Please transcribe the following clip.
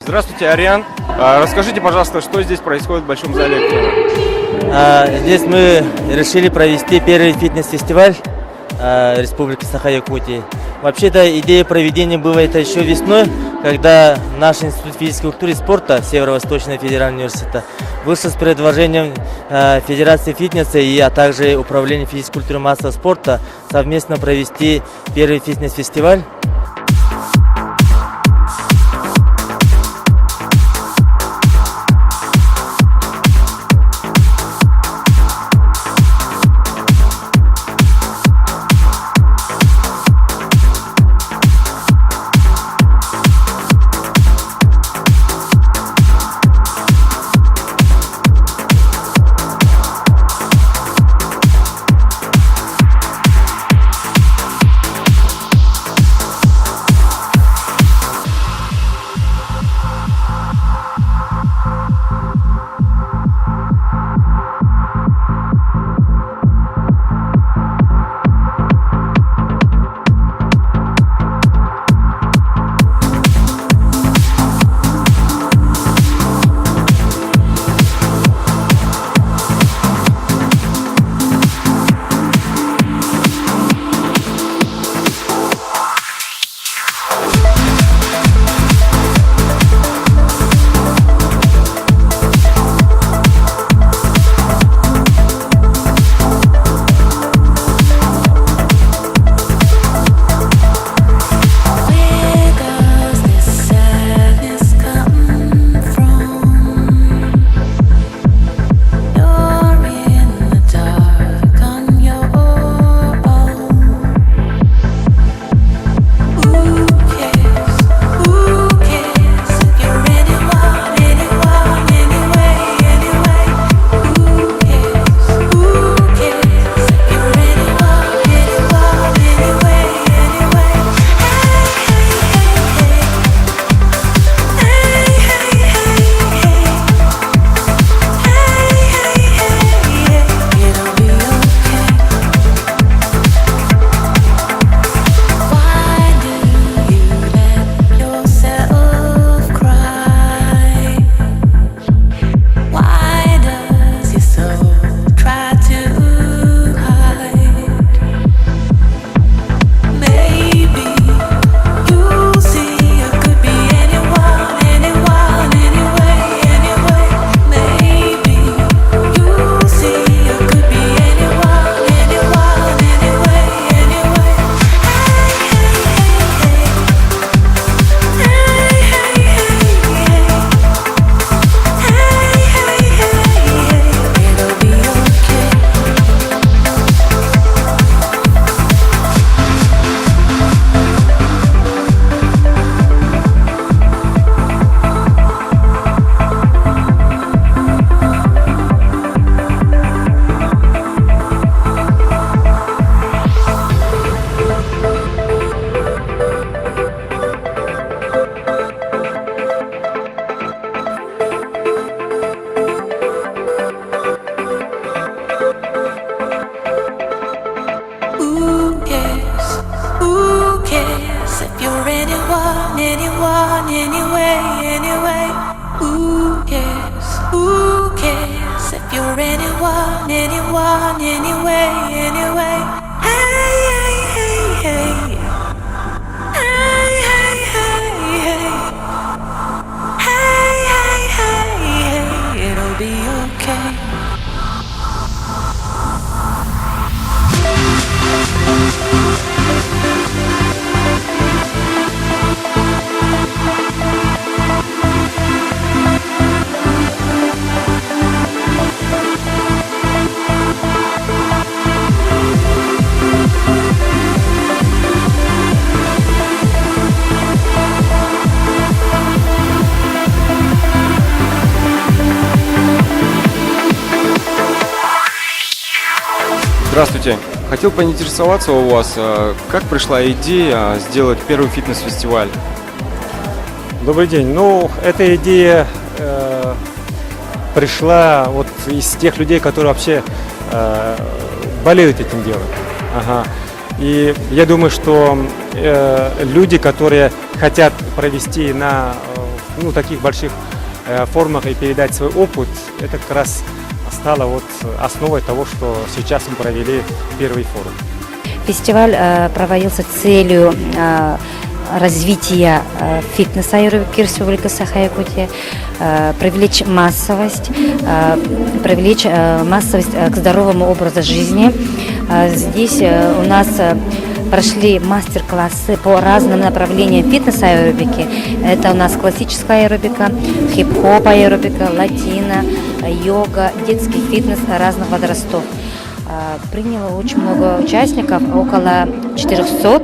Здравствуйте, Ариан. Расскажите, пожалуйста, что здесь происходит в Большом зале? Здесь мы решили провести первый фитнес-фестиваль Республики Саха-Якутии. Вообще-то идея проведения была это еще весной, когда наш Институт физической культуры и спорта Северо-Восточного федерального университета вышел с предложением Федерации фитнеса а также Управления физической культуры и массового спорта совместно провести первый фитнес-фестиваль. Здравствуйте. Хотел поинтересоваться у вас, как пришла идея сделать первый фитнес-фестиваль? Добрый день. Эта идея пришла вот из тех людей, которые вообще болеют этим делом. И я думаю, что люди, которые хотят провести в ну, таких больших формах и передать свой опыт, это как раз стало вот основой того, что сейчас мы провели первый форум. Фестиваль проводился с целью развития фитнеса аэробики Республики Саха-Якутия, привлечь массовость к здоровому образу жизни. Здесь у нас прошли мастер-классы по разным направлениям фитнес-аэробики. Это у нас классическая аэробика, хип-хоп аэробика, латино, йога, детский фитнес разных возрастов. Приняло очень много участников, около 400.